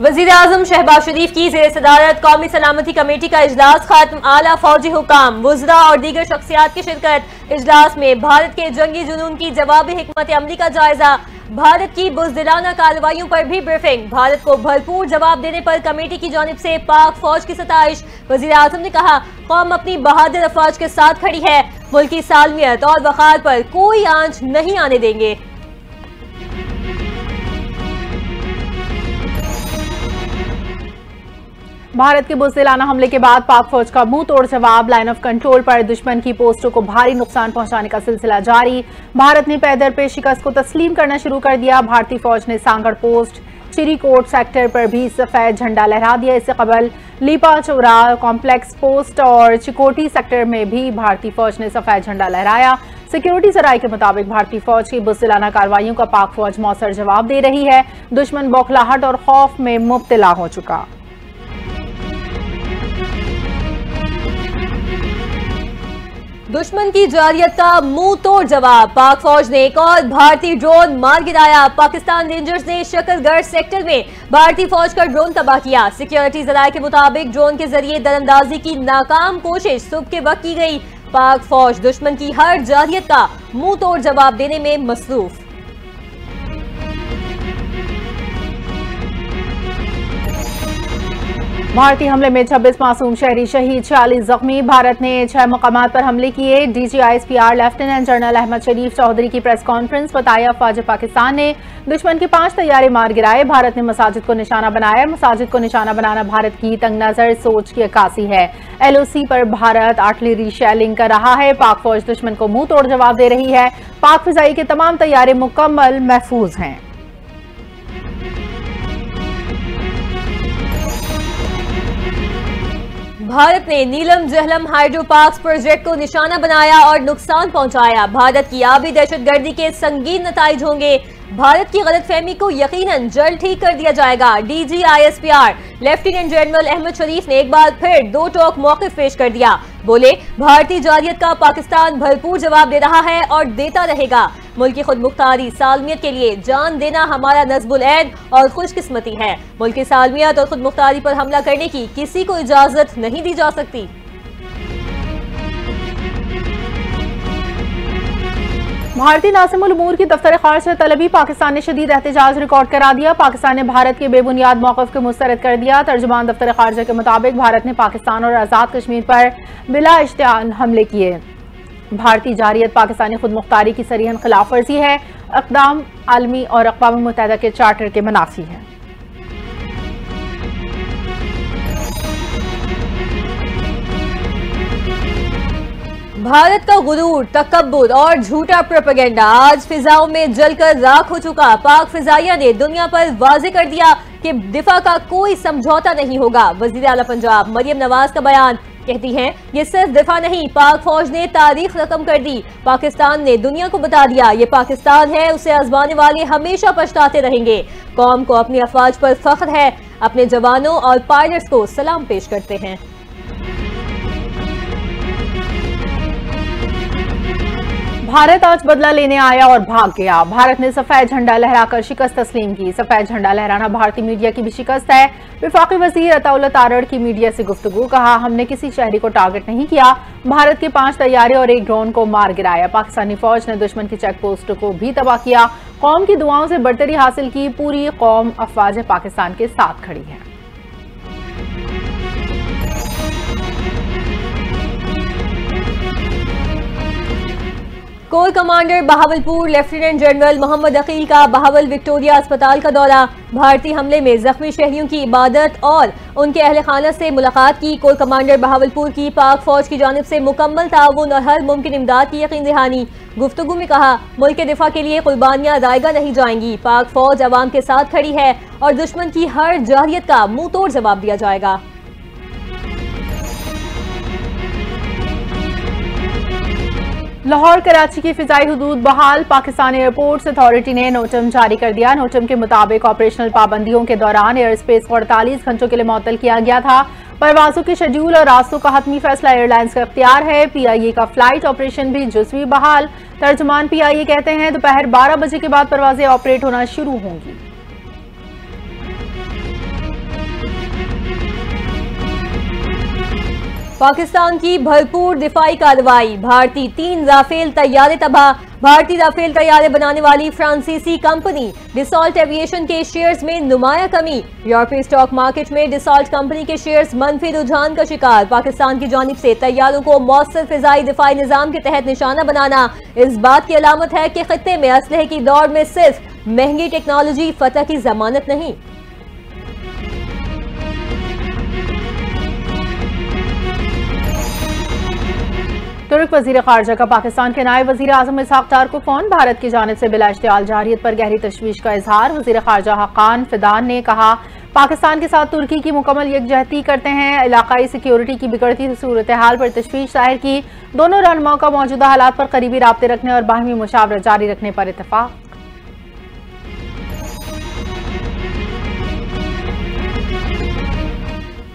वज़ीर-ए-आज़म शहबाज शरीफ की ज़ेर सदारत कौमी सलामती कमेटी का इजलास खत्म। आला फौजी हुकाम, वुज़रा और दीगर शख्सियात की शिरकत। इजलास में भारत के जंगी जुनून की जवाबी हिकमत अमली का जायजा, भारत की बुज़दिलाना कार्रवाइयों पर भी ब्रीफिंग। भारत को भरपूर जवाब देने पर कमेटी की जानिब से पाक फौज की सताइश। वज़ीर-ए-आज़म ने कहा, कौम अपनी बहादुर अफवाज के साथ खड़ी है, मुल्क की सालमियत और वक़ार पर कोई आंच नहीं आने देंगे। भारत के बुज़दिलाना हमले के बाद पाक फौज का मुंह तोड़ जवाब। लाइन ऑफ कंट्रोल पर दुश्मन की पोस्टों को भारी नुकसान पहुंचाने का सिलसिला जारी। भारत ने पैदर पे शिकस्त को तस्लीम करना शुरू कर दिया। भारतीय फौज ने सांगड़ पोस्ट, चिरीकोट सेक्टर पर भी सफेद झंडा लहरा दिया। इससे कबल लीपा चौरा कॉम्प्लेक्स पोस्ट और चिकोटी सेक्टर में भी भारतीय फौज ने सफेद झंडा लहराया। सिक्योरिटी सराय के मुताबिक भारतीय फौज की बुज़दिलाना कार्रवाइयों का पाक फौज मौसर जवाब दे रही है। दुश्मन बौखलाहट और खौफ में मुब्तला हो चुका। दुश्मन की जारियत का मुंह तोड़ जवाब, पाक फौज ने एक और भारतीय ड्रोन मार गिराया। पाकिस्तान रेंजर्स ने शकरगढ़ सेक्टर में भारतीय फौज का ड्रोन तबाह किया। सिक्योरिटी जराये के मुताबिक ड्रोन के जरिए दरअंदाजी की नाकाम कोशिश सुबह के वक्त की गई। पाक फौज दुश्मन की हर जारियत का मुंह तोड़ जवाब देने में मसरूफ। भारतीय हमले में 26 मासूम शहरी शहीद, 46 जख्मी। भारत ने 6 मकामात पर हमले किए। DGISPR लेफ्टिनेंट जनरल अहमद शरीफ चौधरी की प्रेस कॉन्फ्रेंस। बताया, फौज पाकिस्तान ने दुश्मन के 5 तैयारे मार गिराए। भारत ने मसाजिद को निशाना बनाया। मसाजिद को निशाना बनाना भारत की तंग नजर सोच की अक्कासी है। LOC पर भारत आर्टिलरी शेलिंग कर रहा है। पाक फौज दुश्मन को मुंह तोड़ जवाब दे रही है। पाक फिजाई के तमाम तैयारे मुकम्मल महफूज हैं। भारत ने नीलम जहलम हाइड्रो पार्क्स प्रोजेक्ट को निशाना बनाया और नुकसान पहुंचाया। भारत की आबी दहशतगर्दी के संगीन नताइज होंगे। भारत की गलतफहमी को यकीनन जल्द ठीक कर दिया जाएगा। DGISPR लेफ्टिनेंट जनरल अहमद शरीफ ने एक बार फिर दो टोक मौक़िफ़ पेश कर दिया। बोले, भारतीय जारियत का पाकिस्तान भरपूर जवाब दे रहा है और देता रहेगा। मुल्क की खुद मुख्तारी सालमियत के लिए जान देना हमारा नज़्बुल ऐद और खुशकिस्मती है। मुल्क की सालमियत और खुद मुख्तारी पर हमला करने की किसी को इजाजत नहीं दी जा सकती। भारतीय नासिमुल उमूर की दफ्तर खारिजा तलबी, पाकिस्तान ने शदीद एहतजाज रिकॉर्ड करा दिया। पाकिस्तान ने भारत के बेबुनियाद मौक़िफ़ को मुस्तरद कर दिया। तर्जुमान दफ्तर खारिजा के मुताबिक भारत ने पाकिस्तान और आज़ाद कश्मीर पर बिला इश्तिहान हमले किए। भारतीय जारियत पाकिस्तानी खुद मुख्तारी की सरीहन खिलाफ वर्जी है। इक़दाम आलमी और अक़वाम मुत्तहिदा के चार्टर के मुनाफी है। भारत का गुरूर, तकब्बुर और झूठा प्रोपेगेंडा आज फिजाओं में जलकर राख हो चुका। पाक फिजाइया ने दुनिया पर वाज़ेह कर दिया कि दिफा का कोई समझौता नहीं होगा। वज़ीर आला पंजाब मरियम नवाज का बयान, कहती हैं, ये सिर्फ दिफा नहीं, पाक फौज ने तारीख रकम कर दी। पाकिस्तान ने दुनिया को बता दिया, ये पाकिस्तान है, उसे आजमाने वाले हमेशा पछताते रहेंगे। कौम को अपनी अफवाज पर फख्र है, अपने जवानों और पायलट्स को सलाम पेश करते हैं। भारत आज बदला लेने आया और भाग गया। भारत ने सफेद झंडा लहराकर शिकस्त तस्लीम की। सफेद झंडा लहराना भारतीय मीडिया की भी शिकस्त है। वफाकी वजीर अताउल्लाह तारड़ की मीडिया से गुफ्तगू, कहा, हमने किसी शहरी को टारगेट नहीं किया। भारत के 5 तैयारे और एक ड्रोन को मार गिराया। पाकिस्तानी फौज ने दुश्मन की चेक पोस्ट को भी तबाह किया। कौम की दुआओं से बढ़तरी हासिल की। पूरी कौम अफवाज पाकिस्तान के साथ खड़ी है। Core commander Bahawalpur lieutenant general Mohammad Aqeel का बहावल विक्टोरिया अस्पताल का दौरा। भारतीय हमले में जख्मी शहरियों की इबादत और उनके अहल खाना से मुलाकात की। कोर कमांडर बहावलपुर की पाक फौज की जानिब से मुकम्मल ताउन और हर मुमकिन इमदाद की यकीन दहानी। गुफ्तगू में कहा, मुल्क के दिफा के लिए कुर्बानियां दायगा नहीं जाएंगी। पाक फौज अवाम के साथ खड़ी है और दुश्मन की हर जारियत का मुंह तोड़ जवाब दिया जाएगा। लाहौर कराची की फिजाई हुदूद बहाल। पाकिस्तान एयरपोर्ट्स अथॉरिटी ने नोटम जारी कर दिया। नोटम के मुताबिक ऑपरेशनल पाबंदियों के दौरान एयर स्पेस को 48 घंटों के लिए मुअत्तल किया गया था। परवाजों के शेड्यूल और रास्तों का हतमी फैसला एयरलाइंस का इख्तियार है। PIA का फ्लाइट ऑपरेशन भी जुज़वी बहाल। तर्जुमान PIA कहते हैं, दोपहर 12 बजे के बाद परवाजें ऑपरेट होना शुरू होंगी। पाकिस्तान की भरपूर दिफाई कार्रवाई, भारतीय 3 राफेल तैयारे तबाह। भारतीय राफेल तैयारे बनाने वाली फ्रांसीसी कंपनी डिसॉल्ट एविएशन के शेयर्स में नुमाया कमी। यूरोपीय स्टॉक मार्केट में डिसॉल्ट कंपनी के शेयर्स मंफी रुझान का शिकार। पाकिस्तान की जानिब से तैयारों को मौसर फिजाई दिफाई निजाम के तहत निशाना बनाना इस बात की अलामत है कि खित्ते में असलहे की दौड़ में सिर्फ महंगी टेक्नोलॉजी फतह की जमानत नहीं। तुर्क वजीर खारजा का पाकिस्तान के नायब वजीर आजम इसहाक डार को फोन। भारत की जानिब से बिला इश्तियाल जारियत पर गहरी तशवीश का इजहार। वजीर खारजा हकान फिदान ने कहा, पाकिस्तान के साथ तुर्की की मुकम्मल यकजहती करते हैं। इलाकाई सिक्योरिटी की बिगड़ती सूरत हाल पर तशवीश जाहिर की। दोनों रहनुमाओं का मौजूदा हालात पर करीबी राब्ते रखने और बाहमी मुशावरत जारी रखने पर इत्तेफाक।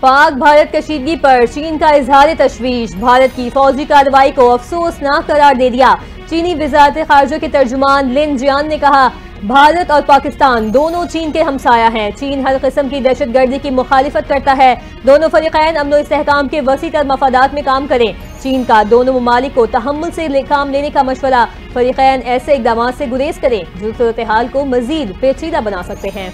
पाक भारत कशीदगी पर चीन का इजहार तशवीश। भारत की फौजी कार्रवाई को अफसोसनाक करार दे दिया। चीनी वजारत खारजा के तर्जुमान लिन जियान ने कहा, भारत और पाकिस्तान दोनों चीन के हमसाया हैं। चीन हर किस्म की दहशतगर्दी की मुखालिफत करता है। दोनों फरीकैन अमन इस्तेहकाम के वसी तर मफादात में काम करें। चीन का दोनों ममालिक को तहम्मुल से काम लेने का मशवरा। फरीकैन ऐसे इकदाम से गुरेज करें जो सूरत हाल को मजीद पेचीदा बना सकते हैं।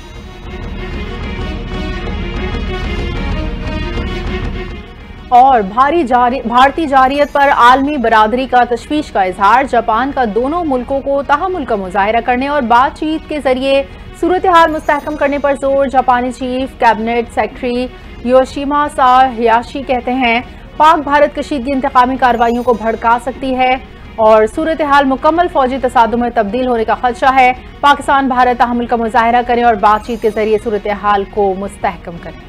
और भारतीय जारियत पर आलमी बरादरी का तशवीश का इजहार। जापान का दोनों मुल्कों को तहम्मुल का मुजाहिरा करने और बातचीत के जरिए सूरत हाल मुस्तहकम करने पर जोर। जापानी chief cabinet secretary Yoshimasa Hayashi कहते हैं, पाक भारत कशीदगी इंतकामी कार्रवाइयों को भड़का सकती है और सूरत हाल मुकम्मल फौजी तसादुम में तब्दील होने का खदशा है। पाकिस्तान भारत तहम्मुल का मुजाहिरा करें और बातचीत के जरिए सूरत हाल को मुस्तहकम करें।